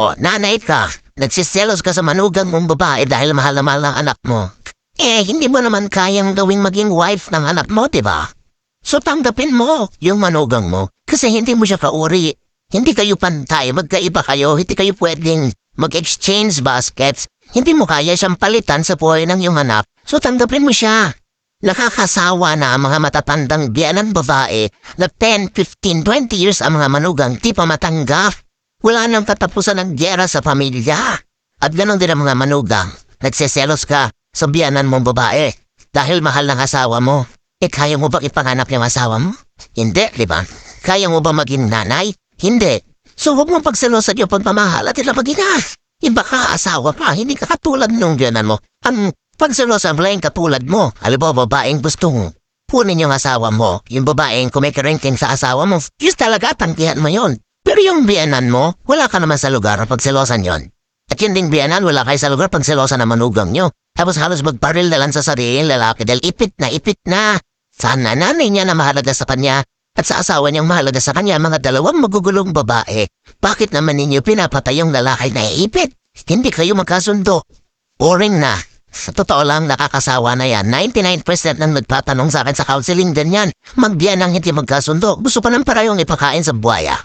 O, nanay ka. Nagsiselos ka sa manugang mong babae dahil mahal na mahal ang anak mo. Hindi mo naman kayang gawing maging wife ng anak mo, diba? So tanggapin mo yung manugang mo kasi hindi mo siya kauri. Hindi kayo pantay, magkaiba kayo, hindi kayo pwedeng mag-exchange baskets. Hindi mo kaya siyang palitan sa buhay ng iyong anak, so tanggapin mo siya. Nakakasawa na ang mga matatandang biyanan babae na 10, 15, 20 years ang mga manugang di pa matanggap. Wala nang katapusan ng gyera sa pamilya. At ganon din ang mga manugang. Nagseselos ka sa biyanan mong babae dahil mahal ng asawa mo. Kaya mo ba ipanganap yung asawa mo? Hindi, di ba? Kaya mo ba maging nanay? Hindi. So huwag mong pagselosan yung pagmamahal at ilapagina. Iba ka asawa pa, hindi ka katulad nung biyanan mo. Ang pagselosan pala yung katulad mo. Alam mo, babaeng gustong punin yung asawa mo. Yung babaeng kumikiringking sa asawa mo. Yes talaga, tangkihan mo yon. Pero yung biyanan mo, wala ka naman sa lugar na pagselosan yon. At yun ding biyanan, wala kayo sa lugar pagselosan na manugang nyo. Tapos halos magparil na lang sa sariling lalaki dahil ipit na. Sana nanay niya na mahalaga sa kanya at sa asawa niyang mahalaga sa kanya mga dalawang magugulong babae. Bakit naman ninyo pinapatay yung lalaki na ipit? Hindi kayo magkasundo. Boring na. Sa totoo lang nakakasawa na yan. 99% ng nagtatanong sa akin sa counseling ganyan. Magbiyan ang hindi magkasundo. Gusto pa ng parayong ipakain sa buhaya.